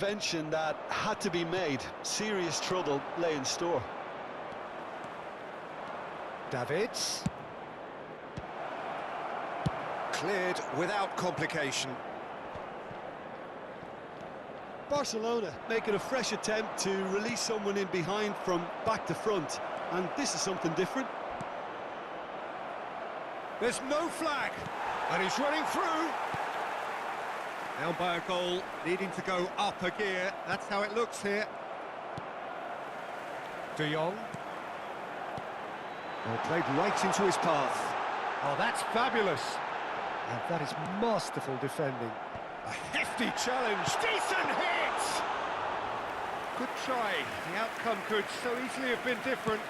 Intervention that had to be made. Serious trouble lay in store. Davids. Cleared without complication. Barcelona making a fresh attempt to release someone in behind from back to front, and this is something different. There's no flag, and he's running through. Down by a goal, needing to go up a gear. That's how it looks here. De Jong. Well, played right into his path. Oh, that's fabulous. And that is masterful defending. A hefty challenge. Decent hit! Good try. The outcome could so easily have been different.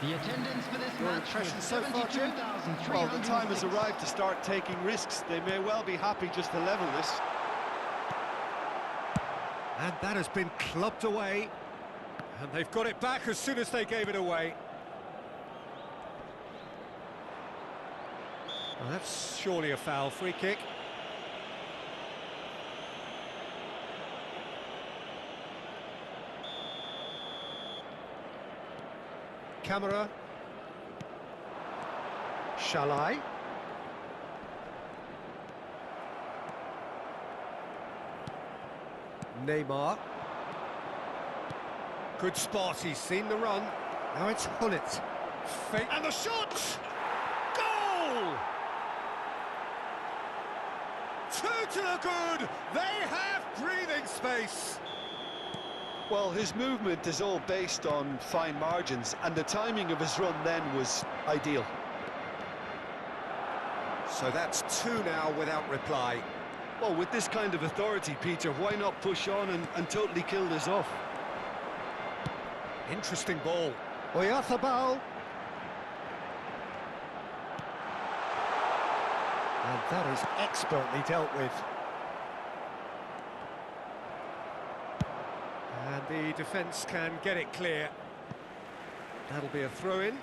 The attendance for this Your match was impression so far, Jim? 72,300. Well, the time has arrived to start taking risks. They may well be happy just to level this. And that has been clubbed away. And they've got it back as soon as they gave it away. Well, that's surely a foul. Free kick. Camera. Shall I? Neymar. Good spot, he's seen the run. Now it's Hullet. And the shot! Goal! Two to the good! They have breathing space! Well, his movement is all based on fine margins, and the timing of his run then was ideal. So that's two now without reply. Well, with this kind of authority, Peter, why not push on and totally kill this off? Interesting ball. Oyarzabal. And that is expertly dealt with. And the defence can get it clear. That'll be a throw-in.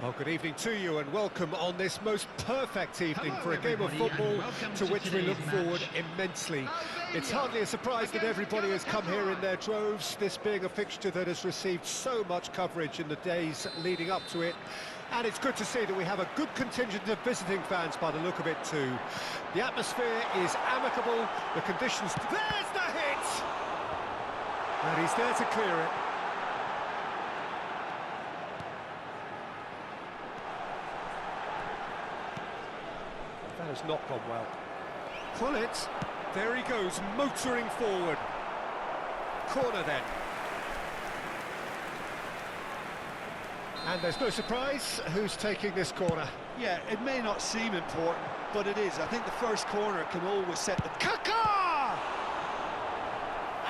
Well, good evening to you and welcome on this most perfect evening Hello, for a game of everybody, football and welcome to to which we look today's forward match. immensely. It's Albania hardly a surprise that against everybody has come here in Galatasaray. their droves, this being a fixture that has received so much coverage in the days leading up to it. And it's good to see that we have a good contingent of visiting fans by the look of it too. The atmosphere is amicable, the conditions... There's the hit! And he's there to clear it. That has not gone well. Pull it. There he goes, motoring forward. Corner then. And there's no surprise who's taking this corner. Yeah, it may not seem important, but it is. I think the first corner can always set the... Kaká!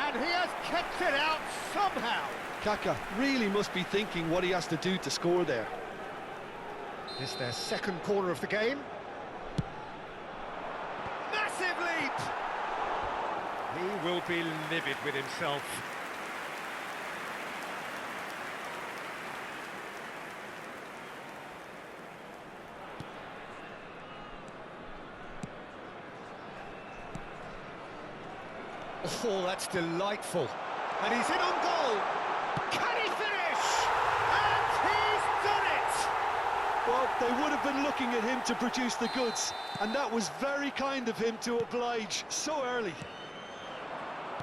And he has kept it out somehow. Kaká really must be thinking what he has to do to score there. This is their second corner of the game. Massive leap! He will be livid with himself. Oh, that's delightful. And he's in on goal. Can he finish? And he's done it! Well, they would have been looking at him to produce the goods, and that was very kind of him to oblige so early.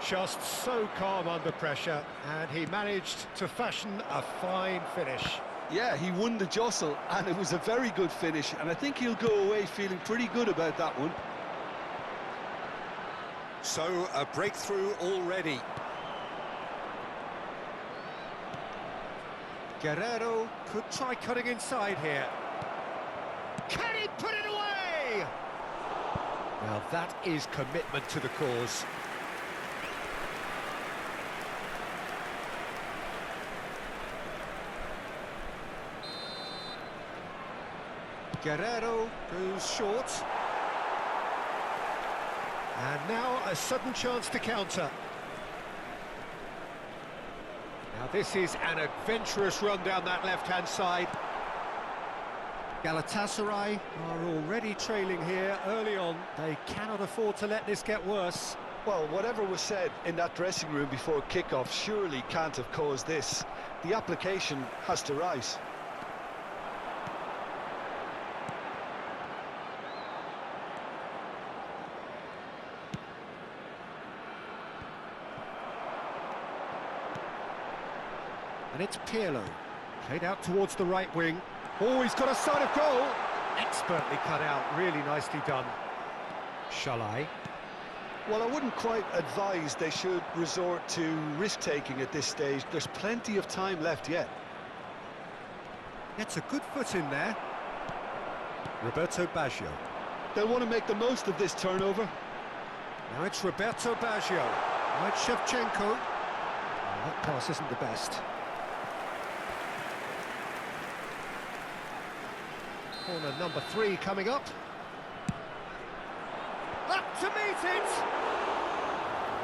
Just so calm under pressure, and he managed to fashion a fine finish. Yeah, he won the jostle, and it was a very good finish, and I think he'll go away feeling pretty good about that one. So, a breakthrough already. Guerrero could try cutting inside here. Can he put it away? Well, that is commitment to the cause. Guerrero goes short. And now a sudden chance to counter. Now this is an adventurous run down that left-hand side. Galatasaray are already trailing here early on. They cannot afford to let this get worse. Well, whatever was said in that dressing room before kickoff surely can't have caused this. The application has to rise. And it's Pirlo, played out towards the right wing. Oh, he's got a sight of goal. Expertly cut out, really nicely done. Shalai. Well, I wouldn't quite advise they should resort to risk-taking at this stage. There's plenty of time left yet. Gets a good foot in there. Roberto Baggio. They'll want to make the most of this turnover. Now it's Roberto Baggio. Now it's Shevchenko. Oh, that pass isn't the best. Corner number 3 coming up. Up to meet it!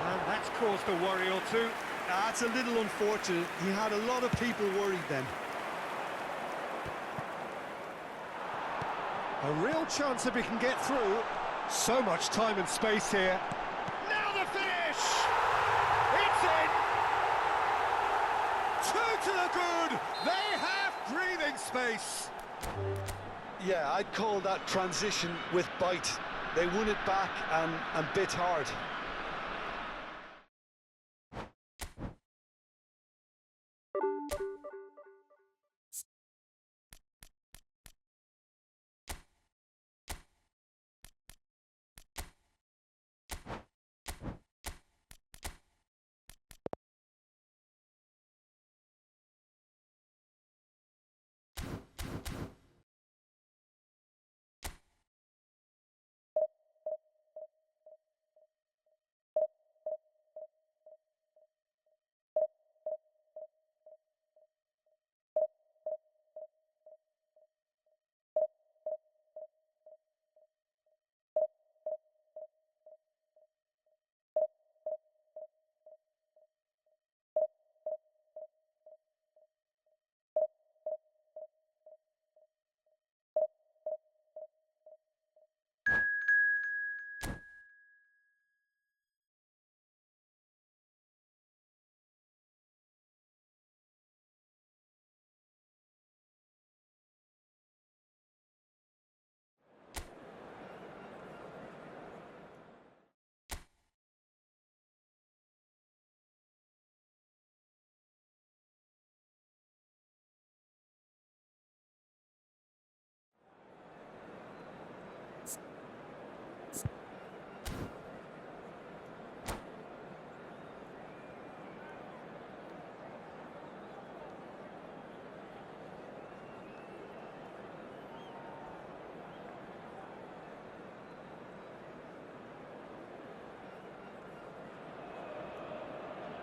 And that's caused a worry or two. That's a little unfortunate. He had a lot of people worried then. A real chance if he can get through. So much time and space here. Now the finish! It's in! 2 to the good! They have breathing space! Yeah, I'd call that transition with bite. They won it back and bit hard.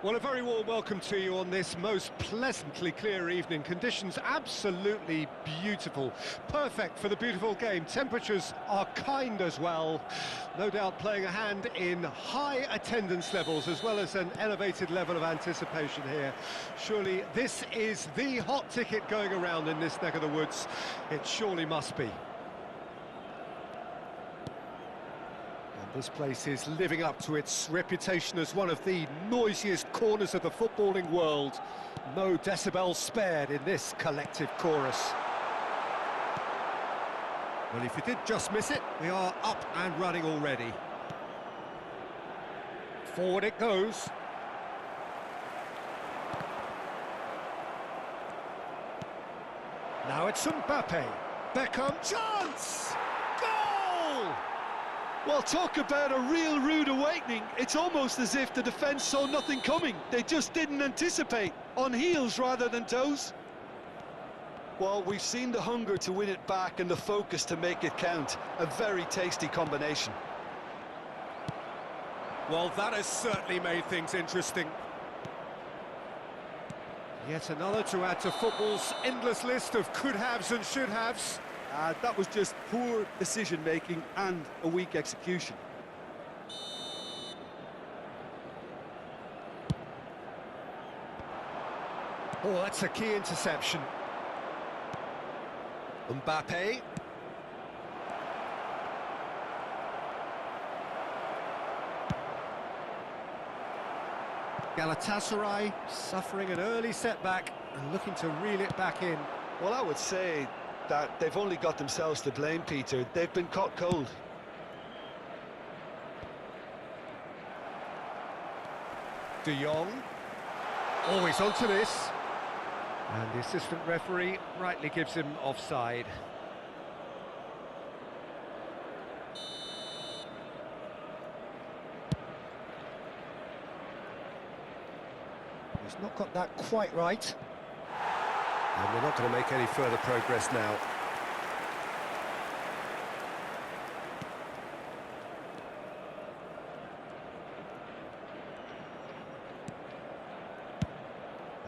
Well, a very warm welcome to you on this most pleasantly clear evening. Conditions absolutely beautiful. Perfect for the beautiful game. Temperatures are kind as well. No doubt playing a hand in high attendance levels as well as an elevated level of anticipation here. Surely this is the hot ticket going around in this neck of the woods. It surely must be. This place is living up to its reputation as one of the noisiest corners of the footballing world. No decibels spared in this collective chorus. Well, if you did just miss it, we are up and running already. Forward it goes. Now it's Mbappe. Beckham, chance! Goal! Well, talk about a real rude awakening. It's almost as if the defence saw nothing coming. They just didn't anticipate. On heels rather than toes. Well, we've seen the hunger to win it back and the focus to make it count. A very tasty combination. Well, that has certainly made things interesting. Yet another to add to football's endless list of could-haves and should-haves. That was just poor decision-making and a weak execution. Oh, that's a key interception. Mbappe. Galatasaray suffering an early setback and looking to reel it back in. Well, I would say that they've only got themselves to blame, Peter. They've been caught cold. De Jong. Always onto this. And the assistant referee rightly gives him offside. He's not got that quite right. And we're not going to make any further progress now.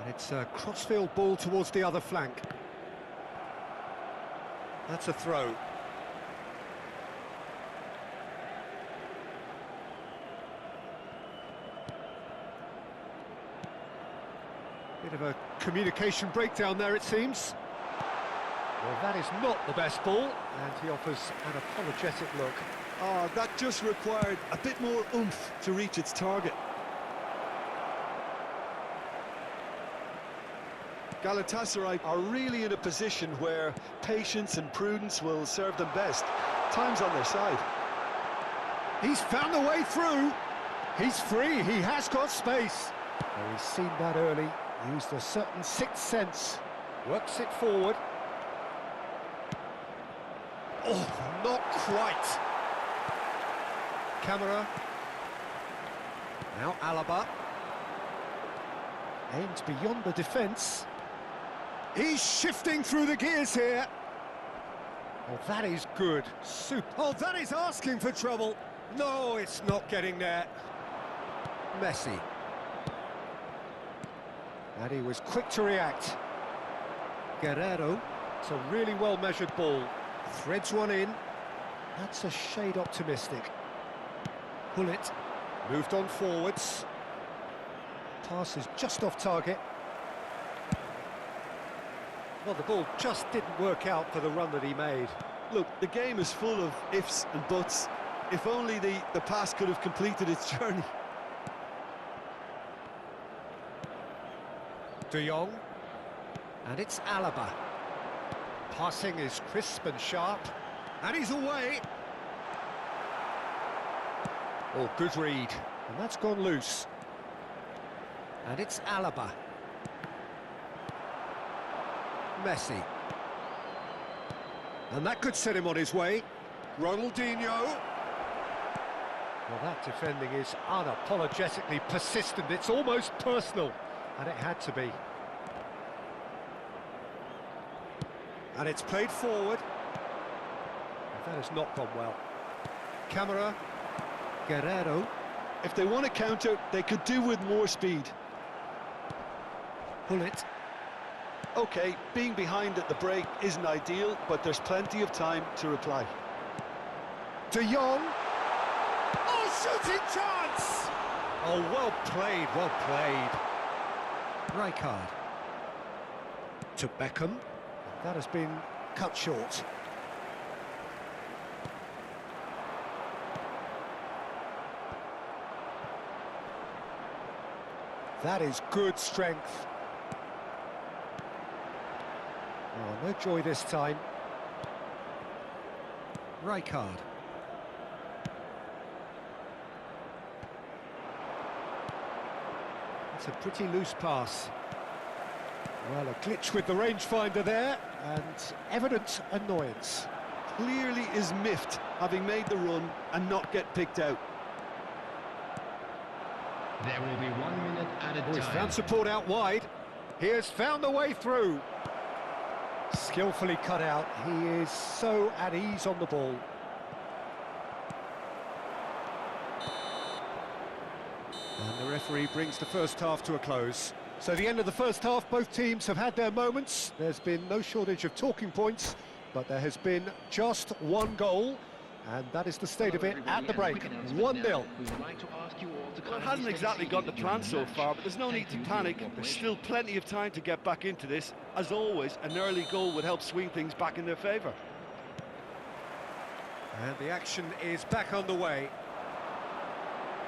And it's a crossfield ball towards the other flank. That's a throw. Bit of a communication breakdown there, it seems. Well, that is not the best ball, and he offers an apologetic look. Oh, that just required a bit more oomph to reach its target. Galatasaray are really in a position where patience and prudence will serve them best. Time's on their side. He's found a way through. He's free, he has got space. Well, he's seen that early. Used a certain sixth sense. Works it forward. Oh, not quite. Camera. Now Alaba. Aimed beyond the defence. He's shifting through the gears here. Oh, that is good. Super. Oh, that is asking for trouble. No, it's not getting there. Messi. And he was quick to react. Guerrero. It's a really well-measured ball. Threads one in. That's a shade optimistic. Pull it. Moved on forwards. Pass is just off target. Well, the ball just didn't work out for the run that he made. Look, the game is full of ifs and buts. If only the pass could have completed its journey. De Jong, and it's Alaba. Passing is crisp and sharp, and he's away. Oh, good read, and that's gone loose. And it's Alaba. Messi. And that could set him on his way. Ronaldinho. Well, that defending is unapologetically persistent. It's almost personal. And it had to be. And it's played forward. That has not gone well. Camera. Guerrero. If they want to counter, they could do with more speed. Pull it. OK, being behind at the break isn't ideal, but there's plenty of time to reply. De Jong. Oh, shooting chance! Oh, well played, well played. Rijkaard. To Beckham. That has been cut short. That is good strength. Oh, no joy this time. Rijkaard. It's a pretty loose pass. Well, a glitch with the rangefinder there, and evident annoyance. Clearly is miffed, having made the run and not get picked out. There will be 1 minute at a He's time. found support out wide. He has found the way through. Skillfully cut out. He is so at ease on the ball. And the referee brings the first half to a close. So the end of the first half, both teams have had their moments. There's been no shortage of talking points, but there has been just one goal. And that is the state of it at the break. 1-0. Well, it hasn't exactly got the plan so far, but there's no need to panic. There's still plenty of time to get back into this. As always, an early goal would help swing things back in their favour. And the action is back on the way.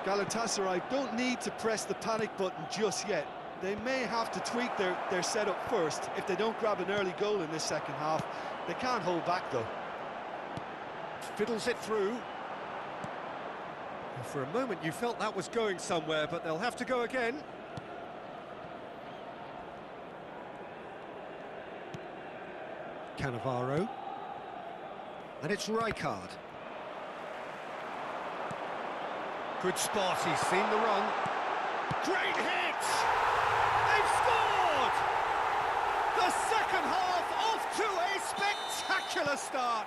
Galatasaray don't need to press the panic button just yet. They may have to tweak their setup first. If they don't grab an early goal in this second half, they can't hold back though. Fiddles it through. For a moment you felt that was going somewhere, but they'll have to go again. Cannavaro. And it's Rijkaard. Good spot, he's seen the run. Great hit! They've scored! The second half off to a spectacular start.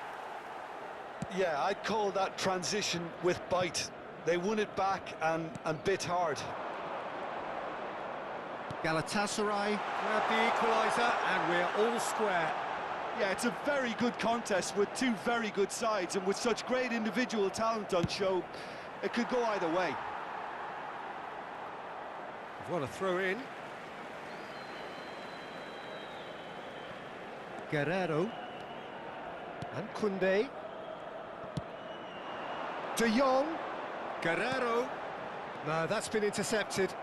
Yeah, I'd call that transition with bite. They won it back and bit hard. Galatasaray grab the equaliser and we're all square. Yeah, it's a very good contest with two very good sides, and with such great individual talent on show, it could go either way. What a throw in. Guerrero. And Koundé. De Jong. Guerrero. No, that's been intercepted.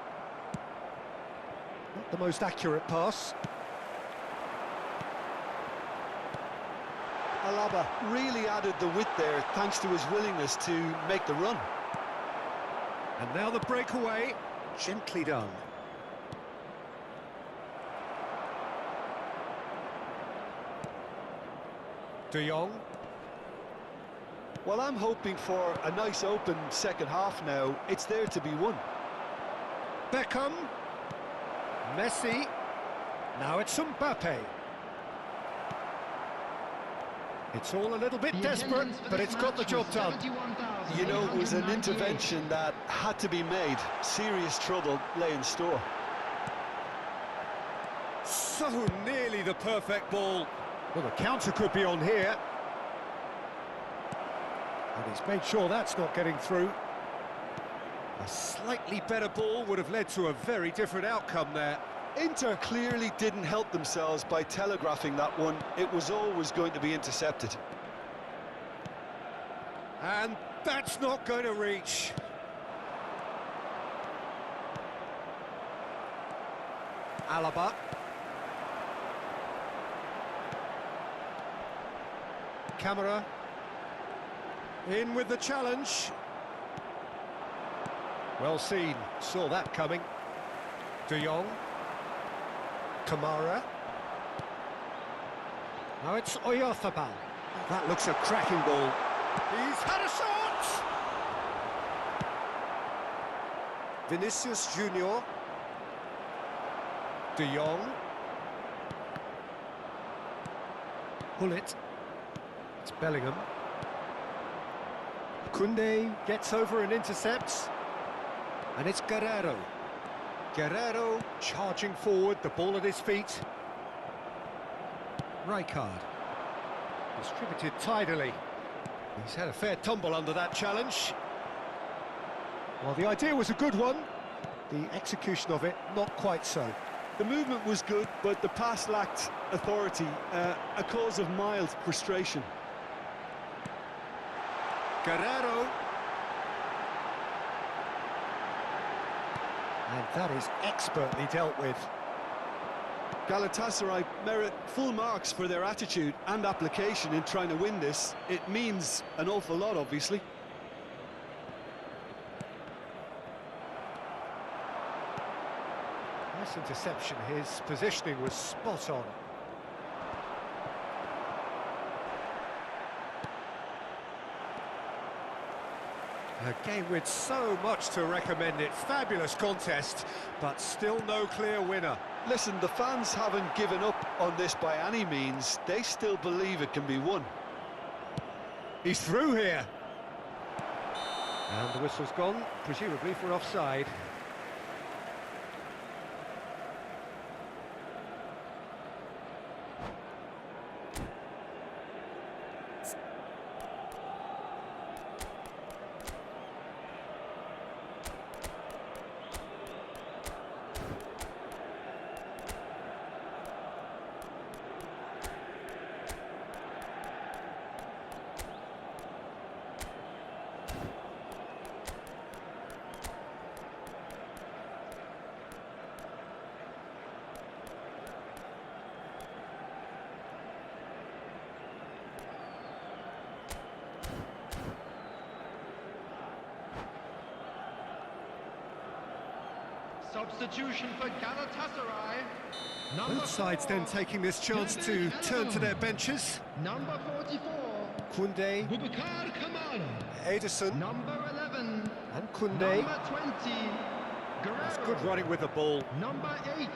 Not the most accurate pass. Alaba really added the width there thanks to his willingness to make the run. And now the breakaway. Gently done. De Jong. Well, I'm hoping for a nice open second half now. It's there to be won. Beckham. Messi. Now it's Mbappe. It's all a little bit desperate, but it's got the job done. You know, it was an intervention that had to be made. Serious trouble lay in store. So nearly the perfect ball. Well, the counter could be on here. And he's made sure that's not getting through. A slightly better ball would have led to a very different outcome there. Inter clearly didn't help themselves by telegraphing that one. It was always going to be intercepted. And that's not going to reach. Alaba. Camera. In with the challenge. Well seen, saw that coming. De Jong. Kamara. Now it's Oyarzabal. That looks a cracking ball. He's had a shot! Vinicius Junior. De Jong. Pull it. It's Bellingham. Koundé gets over and intercepts. And it's Guerrero. Guerrero charging forward, the ball at his feet. Rijkaard. Distributed tidily. He's had a fair tumble under that challenge. Well, the idea was a good one. The execution of it, not quite so. The movement was good, but the pass lacked authority, a cause of mild frustration. Guerrero. And that is expertly dealt with. Galatasaray merit full marks for their attitude and application in trying to win this. It means an awful lot, obviously. Nice interception, his positioning was spot on. A game with so much to recommend it. Fabulous contest, but still no clear winner. Listen, the fans haven't given up on this by any means. They still believe it can be won. He's through here. And the whistle's gone, presumably for offside. Substitution for Galatasaray. Both sides then taking this chance to turn to their benches. Number 44. Koundé, Boubacar Kamara. Ederson, Number 11. and Koundé. Number 20. Guerrero. That's good running with the ball. Number 8.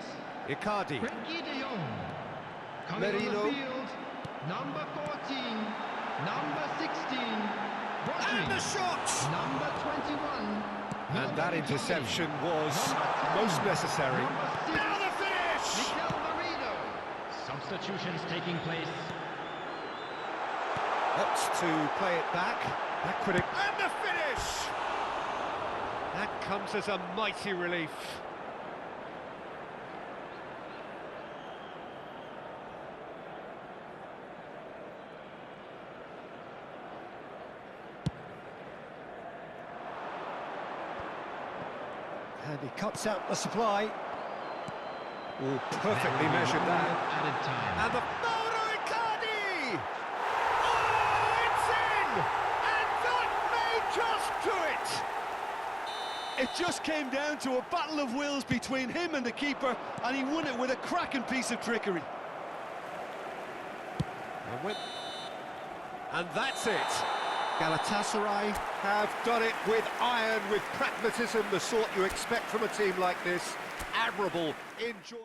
Icardi, Frenkie de Jong. Coming Merino. on the field. Number 14. Number 16. Rodri. and the shot! Number 21. And that interception was most necessary. Now the finish! Mikel Merino. Substitutions taking place. Opts to play it back. That could have... And the finish! That comes as a mighty relief. And he cuts out the supply. Oh, perfectly measured that. Added time. And the photo Icardi! Oh, it's in! And that may just do it! It just came down to a battle of wills between him and the keeper, and he won it with a cracking piece of trickery. And that's it. Galatasaray have done it with iron, with pragmatism, the sort you expect from a team like this. Admirable, enjoy.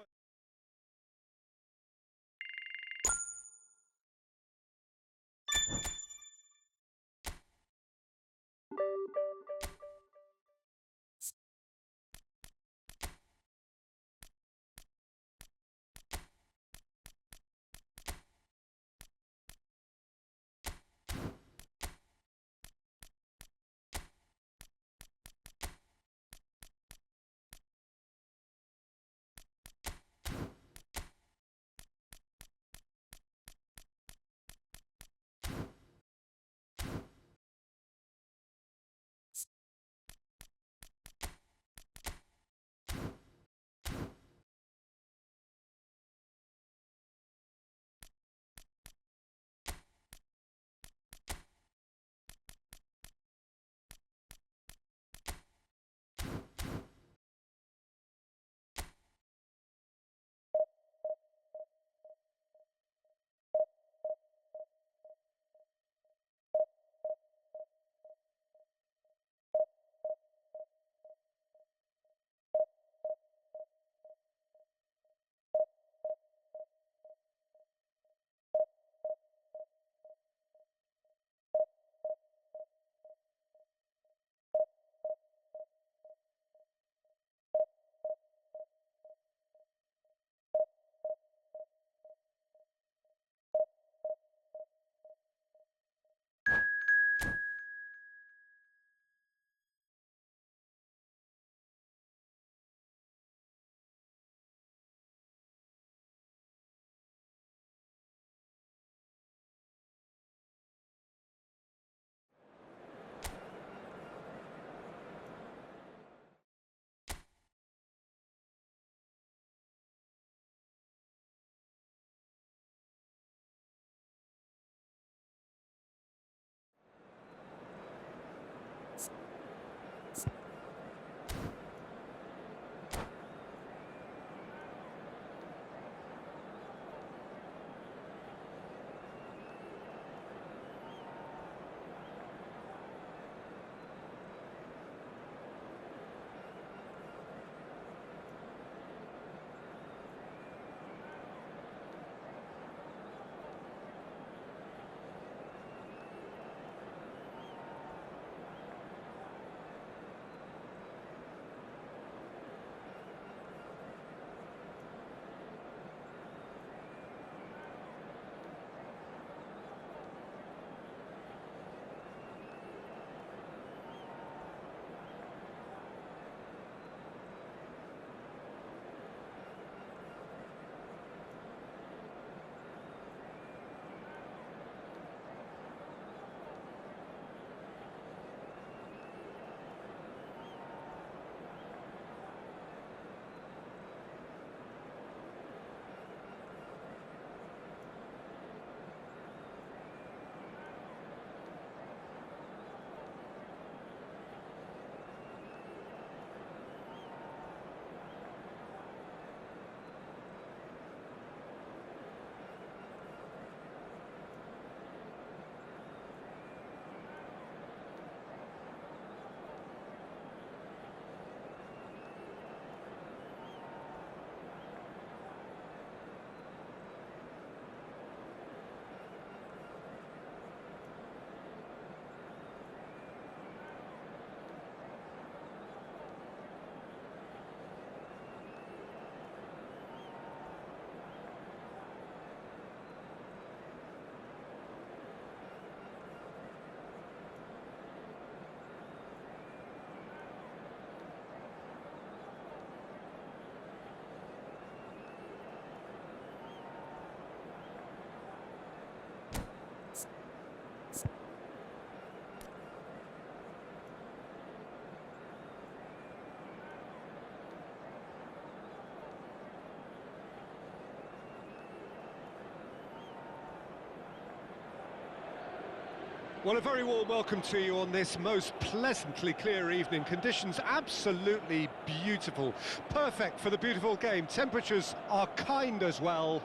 Well, a very warm welcome to you on this most pleasantly clear evening. Conditions absolutely beautiful. Perfect for the beautiful game. Temperatures are kind as well.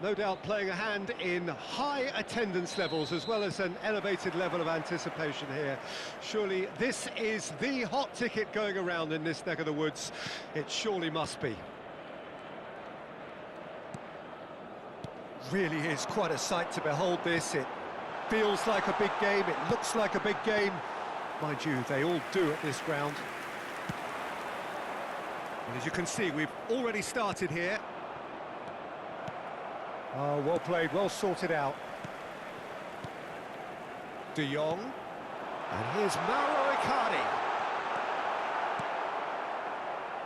No doubt playing a hand in high attendance levels as well as an elevated level of anticipation here. Surely this is the hot ticket going around in this neck of the woods. It surely must be. Really is quite a sight to behold this. It feels like a big game, it looks like a big game. Mind you, they all do at this ground. And as you can see, we've already started here. Oh, well played, well sorted out. De Jong. And here's Mauro Icardi.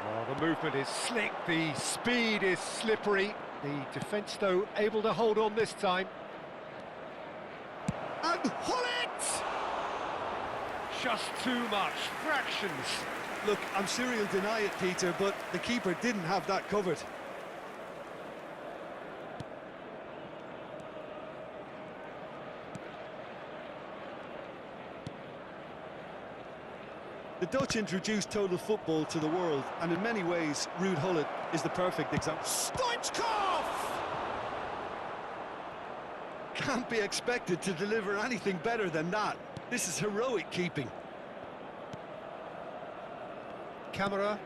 Oh, the movement is slick, the speed is slippery. The defence, though, able to hold on this time. And Hullet! Just too much, fractions. Look, I'm sure he'll deny it, Peter, but the keeper didn't have that covered. The Dutch introduced total football to the world, and in many ways, Ruud Gullit is the perfect example. Stoichkov! Can't be expected to deliver anything better than that. This is heroic keeping. Camera.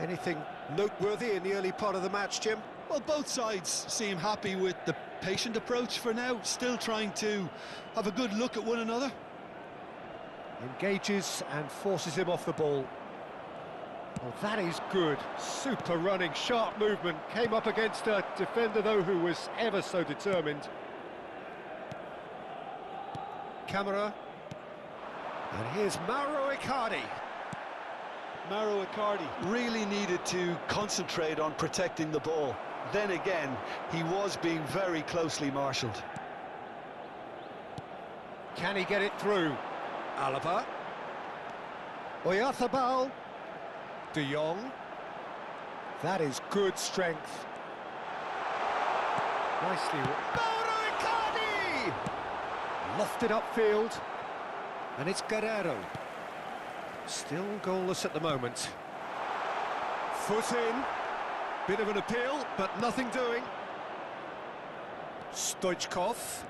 Anything noteworthy in the early part of the match, Jim? Well, both sides seem happy with the patient approach for now, still trying to have a good look at one another. Engages and forces him off the ball. Well, that is good. Super running, sharp movement. Came up against a defender, though, who was ever so determined. Camera. And here's Mauro Icardi. Mauro Icardi really needed to concentrate on protecting the ball. Then again, he was being very closely marshalled. Can he get it through? Alaba. Oyarzabal. De Jong. That is good strength. Nicely. Mauro Icardi! Lofted upfield. And it's Guerrero. Still goalless at the moment. Foot in. Bit of an appeal, but nothing doing. Stoichkov.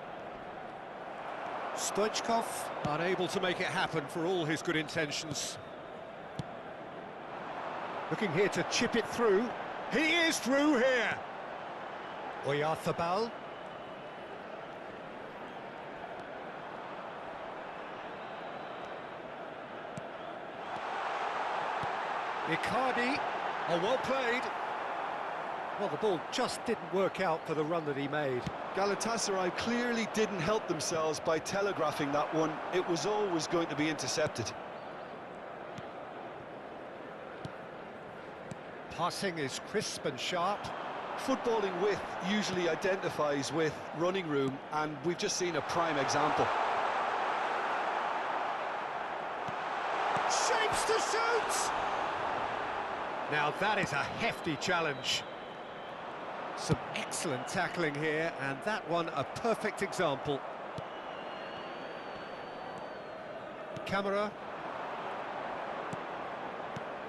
Stoichkov unable to make it happen for all his good intentions. Looking here to chip it through. He is through here. Oyarzabal. Icardi. Oh, well played. Well, the ball just didn't work out for the run that he made. Galatasaray clearly didn't help themselves by telegraphing that one. It was always going to be intercepted. Passing is crisp and sharp. Footballing width usually identifies with running room, and we've just seen a prime example. Shapes to shoot! Now that is a hefty challenge. Some excellent tackling here, and that one a perfect example. Camera.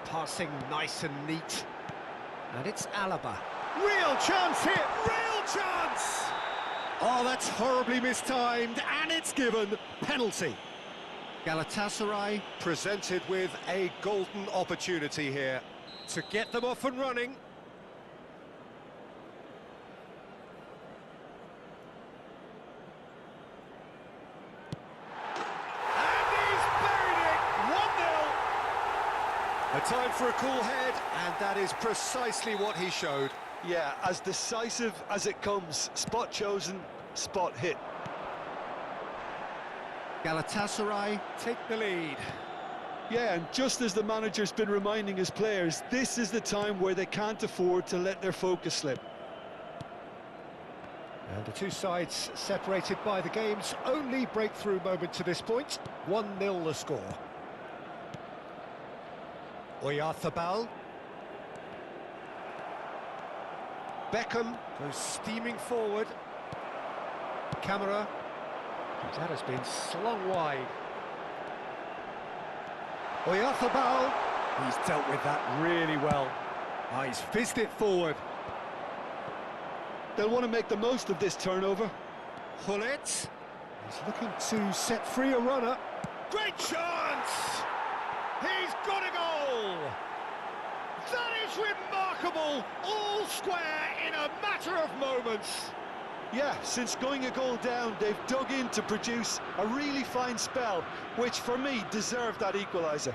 Passing nice and neat. And it's Alaba. Real chance here! Real chance! Oh, that's horribly mistimed, and it's given. Penalty. Galatasaray presented with a golden opportunity here to get them off and running. A time for a cool head, and that is precisely what he showed. Yeah, as decisive as it comes. Spot chosen, spot hit. Galatasaray take the lead. Yeah, and just as the manager's been reminding his players, this is the time where they can't afford to let their focus slip. And the two sides separated by the game's only breakthrough moment to this point. 1-0 the score. Oyarzabal. Beckham goes steaming forward. Camera. That has been slung wide. Oyarzabal, he's dealt with that really well. He's fizzed it forward. They'll want to make the most of this turnover. Hullet, he's looking to set free a runner. Great chance! He's got a goal! That is remarkable! All square in a matter of moments. Yeah, since going a goal down, they've dug in to produce a really fine spell, which for me deserved that equaliser.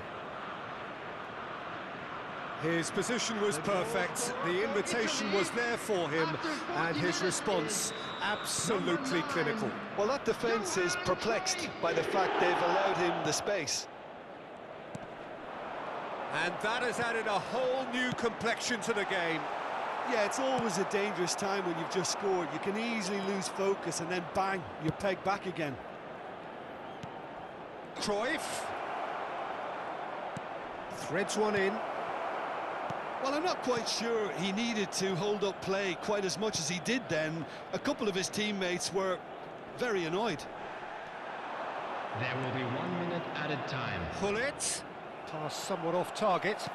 His position was perfect, the invitation was there for him, and his response absolutely clinical. Well, that defence is perplexed by the fact they've allowed him the space. And that has added a whole new complexion to the game. Yeah, it's always a dangerous time when you've just scored. You can easily lose focus and then bang, you're pegged back again. Cruyff threads one in. Well, I'm not quite sure he needed to hold up play quite as much as he did then. A couple of his teammates were very annoyed. There will be 1 minute added time. Hullet, pass somewhat off target.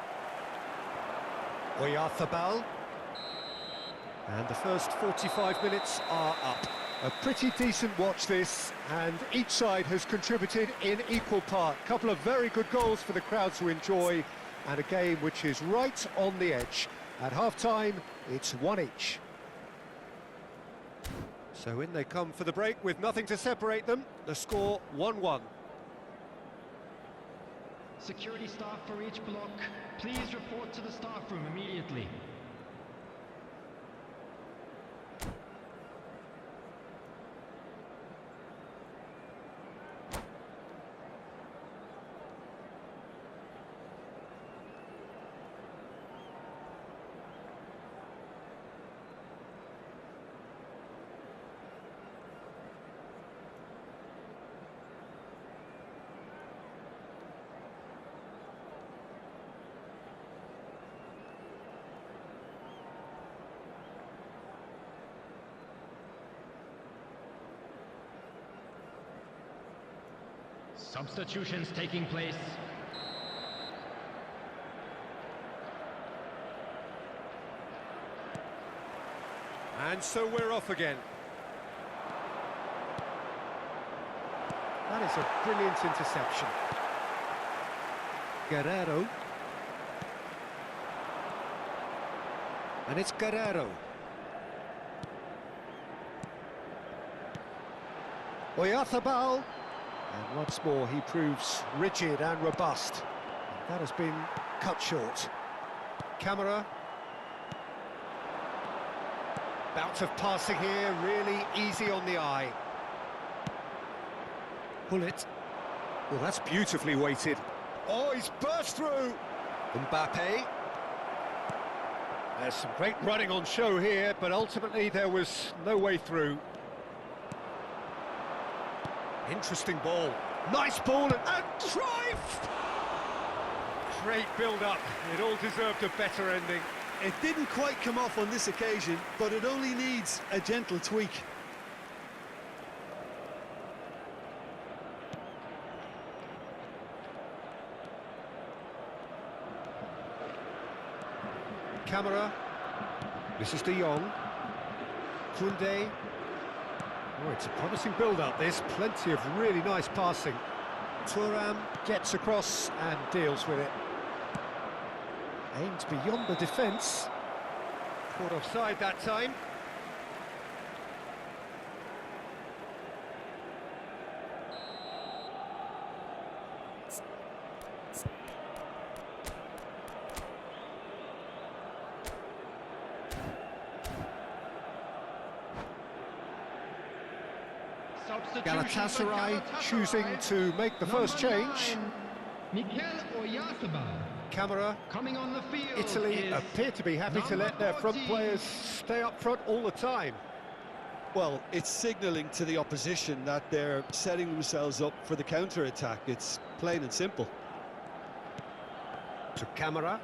Oyarzabal. And the first 45 minutes are up. A pretty decent watch this, and each side has contributed in equal part. A couple of very good goals for the crowd to enjoy, and a game which is right on the edge. At half-time, it's 1 each. So in they come for the break with nothing to separate them. The score 1-1. Security staff for each block, please report to the staff room immediately. Substitutions taking place. And so we're off again. That is a brilliant interception. Guerrero. And it's Guerrero. Oyarzabal. And once more he proves rigid and robust. And that has been cut short. Camera. Bout of passing here, really easy on the eye. Hullet. Well, that's beautifully weighted. Oh, he's burst through. Mbappe. There's some great running on show here, but ultimately there was no way through. Interesting ball. Nice ball, and Cruyff! Great build-up. It all deserved a better ending. It didn't quite come off on this occasion, but it only needs a gentle tweak. Camera. This is De Jong. Koundé. Oh, it's a promising build-up, this. Plenty of really nice passing. Thuram gets across and deals with it. Aimed beyond the defence. Caught offside that time. Galatasaray choosing to make the first change. Mikel Oyarzabal. Camera. Coming on the field. Italy appear to be happy to let their front players stay up front all the time. Well, it's signalling to the opposition that they're setting themselves up for the counter-attack. It's plain and simple. To Camera.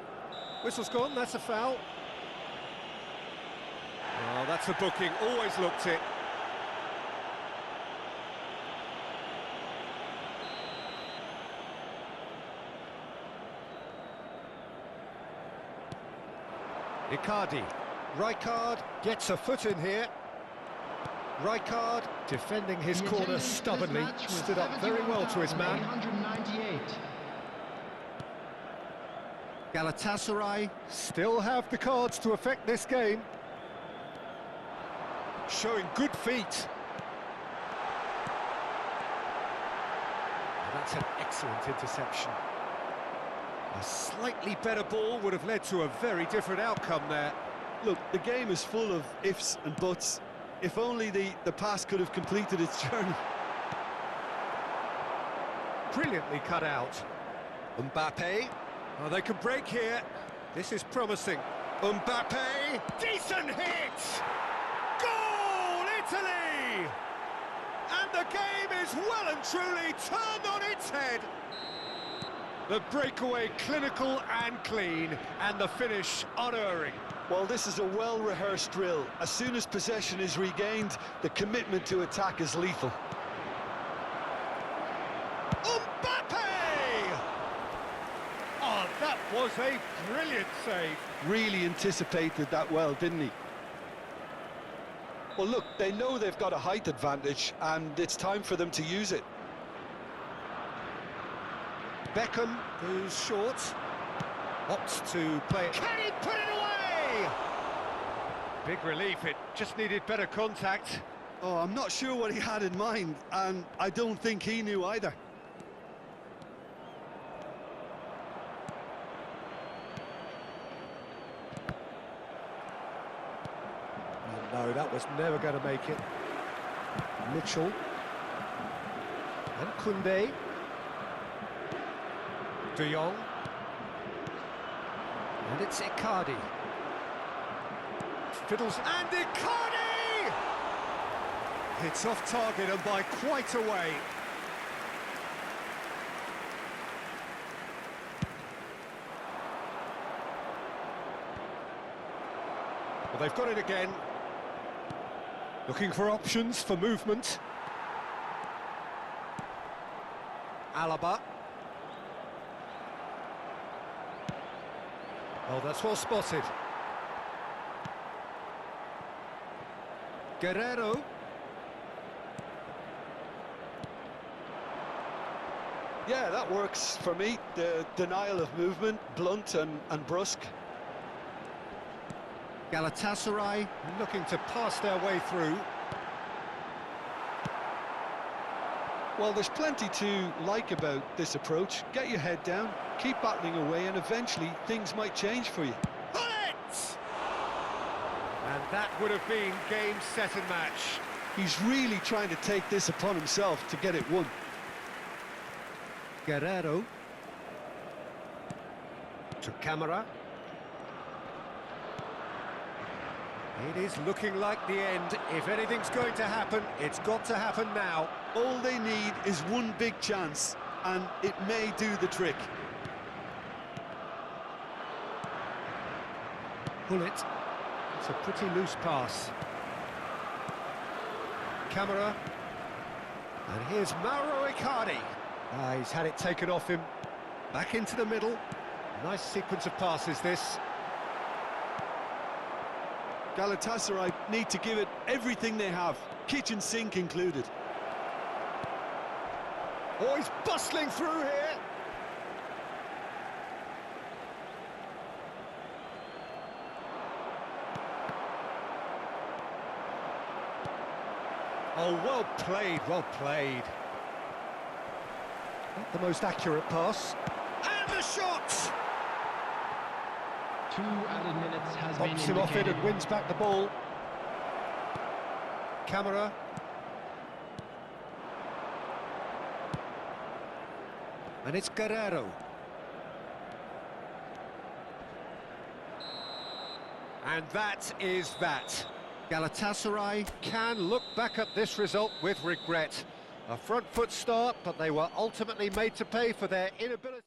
Whistle's gone, that's a foul. Oh, that's a booking, always looked it. Icardi. Rijkaard gets a foot in here. Rijkaard defending his The corner attendance this stubbornly, match was stood up very well to his man. 71,898. Galatasaray still have the cards to affect this game. Showing good feet. That's an excellent interception. A slightly better ball would have led to a very different outcome there. Look, the game is full of ifs and buts. If only the pass could have completed its journey. Brilliantly cut out. Mbappe. Oh, they can break here. This is promising. Mbappe. Decent hit! Goal, Italy! And the game is well and truly turned on its head. The breakaway clinical and clean, and the finish unerring. Well, this is a well-rehearsed drill. As soon as possession is regained, the commitment to attack is lethal. Mbappe! Oh, that was a brilliant save. Really anticipated that well, didn't he? Well, look, they know they've got a height advantage, and it's time for them to use it. Beckham, who's short, opts to play it. Can he put it away? Big relief, it just needed better contact. Oh, I'm not sure what he had in mind, and I don't think he knew either. Oh, no, that was never going to make it. Mitchell. And Koundé. De Jong. And it's Icardi. Fiddles and Icardi! It's off target and by quite a way. Well, they've got it again. Looking for options for movement. Alaba. Oh, that's well spotted. Guerrero. Yeah, that works for me. The denial of movement, blunt and brusque. Galatasaray looking to pass their way through. Well, there's plenty to like about this approach. Get your head down, keep battling away, and eventually things might change for you. Bullet! And that would have been game, set and match. He's really trying to take this upon himself to get it won. Guerrero. To Camara. It is looking like the end. If anything's going to happen, it's got to happen now. All they need is one big chance, and it may do the trick. Bullet. It's a pretty loose pass. Camara. And here's Mauro Icardi. He's had it taken off him. Back into the middle. Nice sequence of passes, this. Galatasaray need to give it everything they have, kitchen sink included. Oh, he's bustling through here. Oh, well played, well played. Not the most accurate pass. And the shot! 2 added minutes has been Pops him off it indicated. and wins back the ball. Camara. And it's Guerrero. And that is that. Galatasaray can look back at this result with regret. A front foot start, but they were ultimately made to pay for their inability.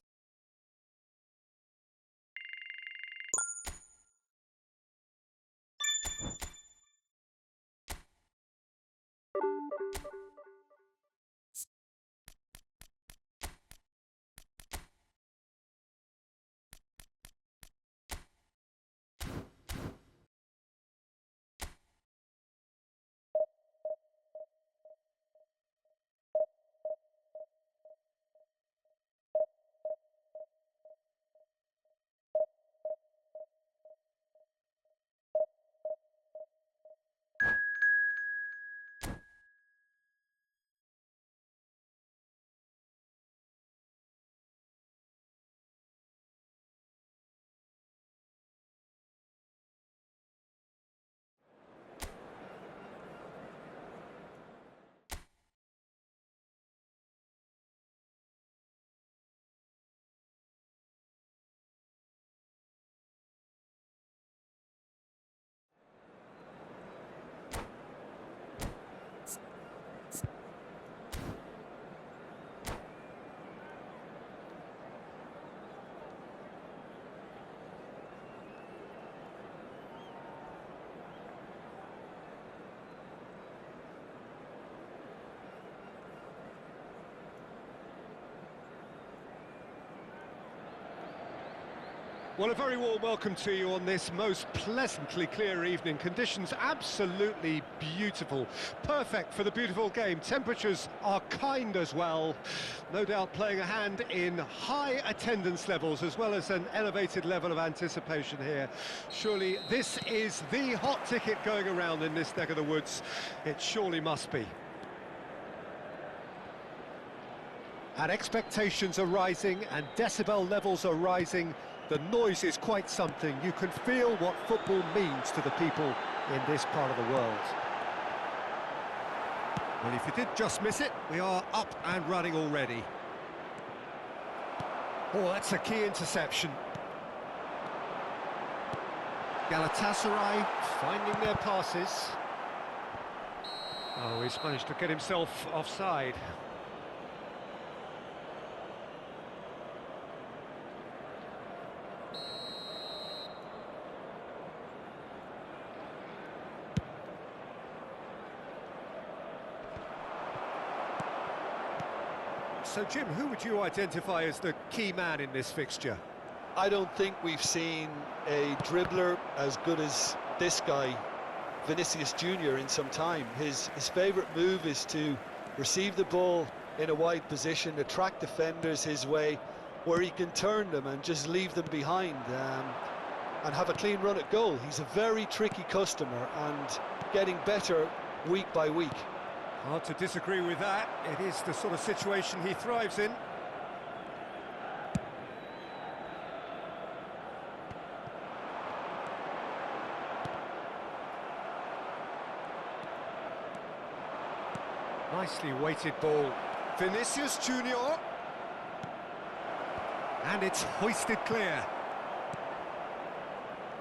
Well, a very warm welcome to you on this most pleasantly clear evening. Conditions absolutely beautiful. Perfect for the beautiful game. Temperatures are kind as well. No doubt playing a hand in high attendance levels as well as an elevated level of anticipation here. Surely this is the hot ticket going around in this neck of the woods. It surely must be. And expectations are rising and decibel levels are rising. The noise is quite something. You can feel what football means to the people in this part of the world. Well, if you did just miss it, we are up and running already. Oh, that's a key interception. Galatasaray finding their passes. Oh, he's managed to get himself offside. So, Jim, who would you identify as the key man in this fixture? I don't think we've seen a dribbler as good as this guy, Vinicius Junior, in some time. His favourite move is to receive the ball in a wide position, attract defenders his way, where he can turn them and just leave them behind and have a clean run at goal. He's a very tricky customer and getting better week by week. Hard to disagree with that. It is the sort of situation he thrives in. Nicely weighted ball. Vinicius Junior. And it's hoisted clear.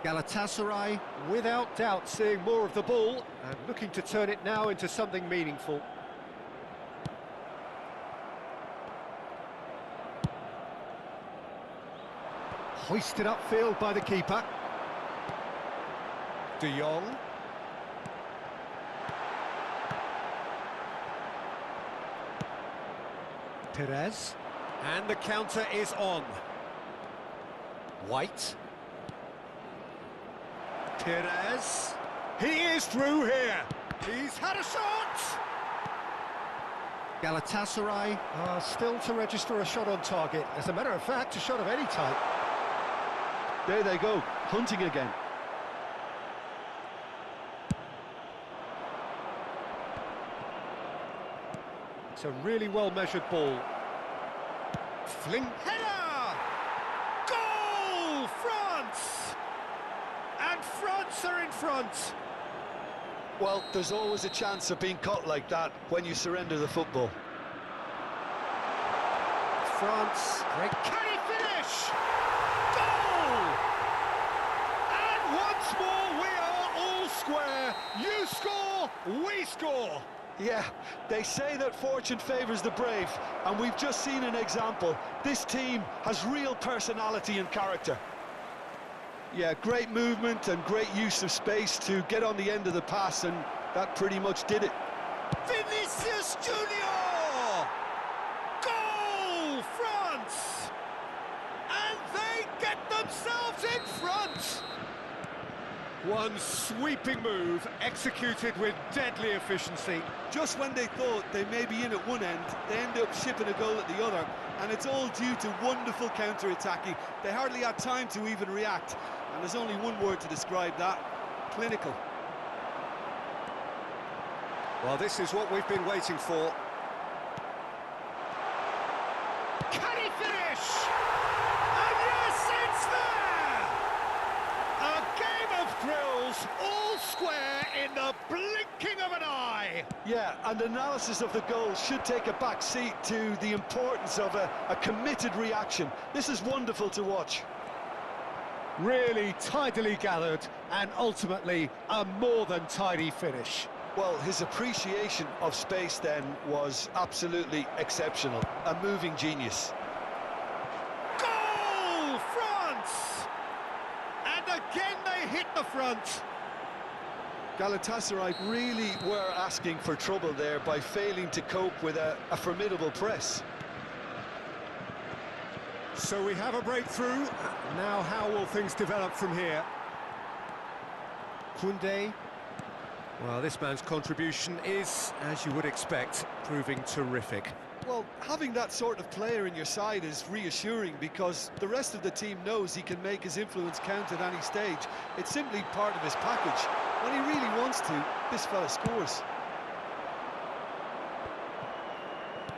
Galatasaray, without doubt, seeing more of the ball and looking to turn it now into something meaningful. Hoisted upfield by the keeper. De Jong. Perez. And the counter is on. White. Perez, he is through here. He's had a shot. Galatasaray are still to register a shot on target. As a matter of fact, a shot of any type. There they go, hunting again. It's a really well-measured ball. Fling header! Goal! France! And France are in front. Well, there's always a chance of being caught like that when you surrender the football. France, great, can he finish? Goal! And once more we are all square. You score, we score. Yeah, they say that fortune favours the brave, and we've just seen an example. This team has real personality and character. Yeah, great movement and great use of space to get on the end of the pass, and that pretty much did it. Vinicius Junior! Goal, France! And they get themselves in front! One sweeping move, executed with deadly efficiency. Just when they thought they may be in at one end, they end up shipping a goal at the other, and it's all due to wonderful counter-attacking. They hardly had time to even react, and there's only one word to describe that: clinical. Well, this is what we've been waiting for. Can he finish? And yes, it's there! A game of thrills, all square in the blinking of an eye. Yeah, and analysis of the goal should take a back seat to the importance of a committed reaction. This is wonderful to watch. Really tidily gathered, and ultimately a more than tidy finish. Well, his appreciation of space then was absolutely exceptional. A moving genius. Goal, France! And again they hit the front. Galatasaray really were asking for trouble there by failing to cope with a formidable press. So we have a breakthrough. Now how will things develop from here? Koundé. Well, this man's contribution is, as you would expect, proving terrific. Well, having that sort of player in your side is reassuring because the rest of the team knows he can make his influence count at any stage. It's simply part of his package. When he really wants to, this fella scores.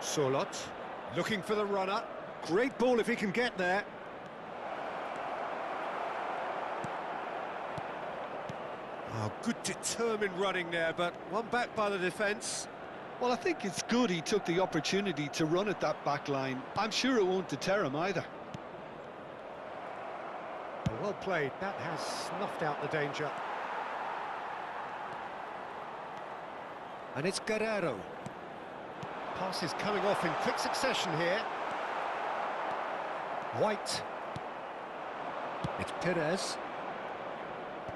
Sorloth, looking for the runner. Great ball if he can get there. Oh, good determined running there, but one back by the defence. Well, I think it's good he took the opportunity to run at that back line. I'm sure it won't deter him either. Well played, that has snuffed out the danger. And it's Guerrero. Passes coming off in quick succession here. White. It's Perez.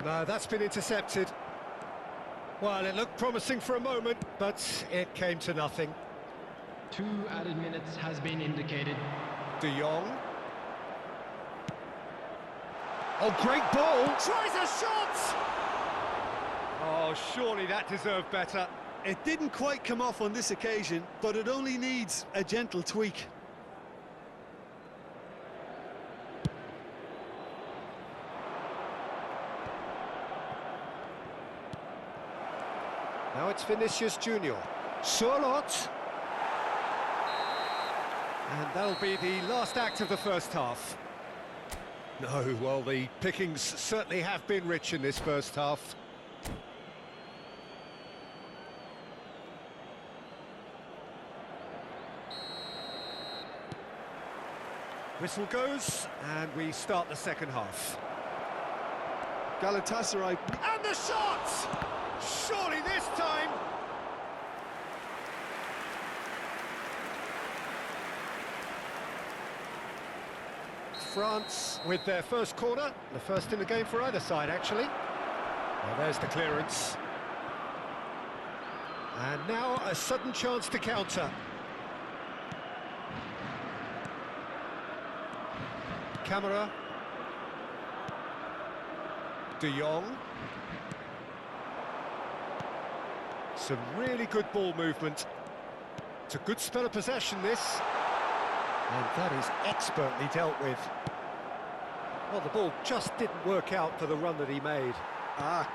No, that's been intercepted. Well, it looked promising for a moment, but it came to nothing. 2 added minutes has been indicated. De Jong. Oh, great ball! Tries a shot! Oh, surely that deserved better. It didn't quite come off on this occasion, but it only needs a gentle tweak. Now it's Vinicius Junior. Sorloth. And that'll be the last act of the first half. No, well, the pickings certainly have been rich in this first half. Whistle goes, and we start the second half. Galatasaray. And the shot! Surely this time! France with their first corner, the first in the game for either side, actually. Well, there's the clearance. And now a sudden chance to counter. Camera. De Jong. Some really good ball movement. It's a good spell of possession, this. And that is expertly dealt with. Well, the ball just didn't work out for the run that he made.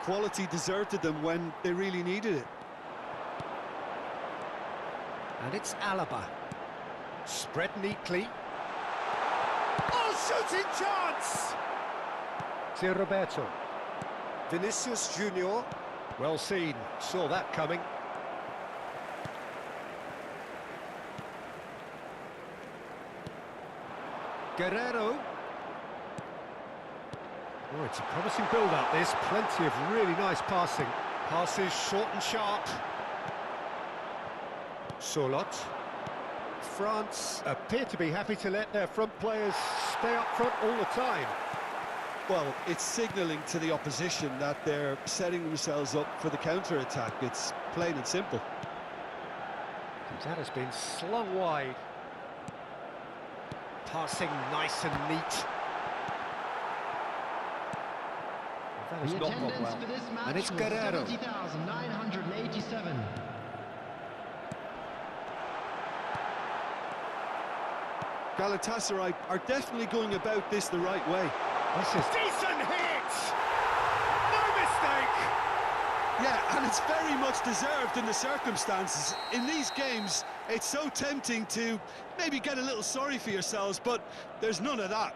Quality deserted them when they really needed it. And it's Alaba. Spread neatly. Oh, shooting chance! It's Roberto. Vinicius Junior. Well seen, saw that coming. Guerrero. Oh, it's a promising build-up, this. Plenty of really nice passing. Passes short and sharp. Sorloth. France appear to be happy to let their front players stay up front all the time. Well, it's signalling to the opposition that they're setting themselves up for the counter-attack. It's plain and simple. That has been slung wide. Passing nice and neat. That has The not gone attendance well. for this match And it's was Guerrero. 70,987. Galatasaray are definitely going about this the right way. This is decent hit! No mistake! Yeah, and it's very much deserved in the circumstances. In these games, it's so tempting to maybe get a little sorry for yourselves, but there's none of that.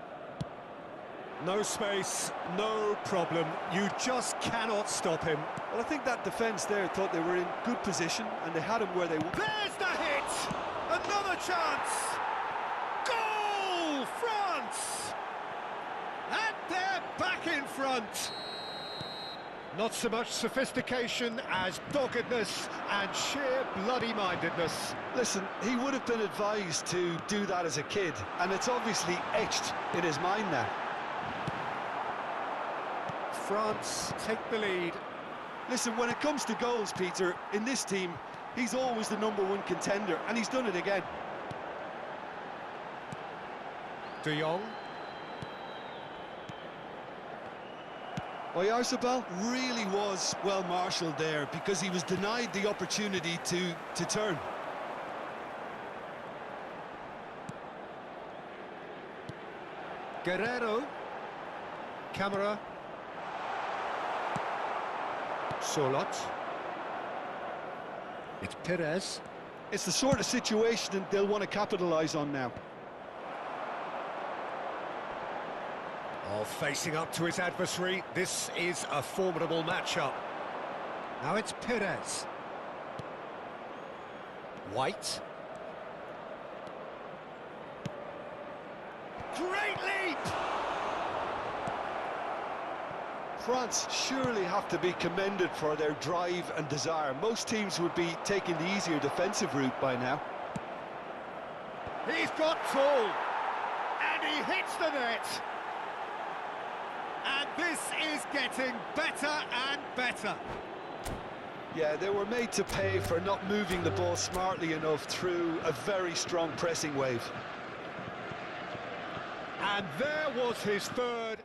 No space, no problem. You just cannot stop him. Well, I think that defence there thought they were in good position, and they had him where they wanted. There's the hit! Another chance! Goal, France! And they're back in front. Not so much sophistication as doggedness and sheer bloody-mindedness. Listen, he would have been advised to do that as a kid, and it's obviously etched in his mind now. France take the lead. Listen, when it comes to goals, Peter, in this team, he's always the #1 contender, and he's done it again. De Jong. Oyarzabal really was well marshalled there because he was denied the opportunity to turn. Guerrero. Camera. Solot. It's Perez. It's the sort of situation they'll want to capitalise on now. Oh, facing up to his adversary, this is a formidable matchup. Now it's Perez. White. Great leap! France surely have to be commended for their drive and desire. Most teams would be taking the easier defensive route by now. He's got tall, and he hits the net. And this is getting better and better. Yeah, they were made to pay for not moving the ball smartly enough through a very strong pressing wave. And there was his third.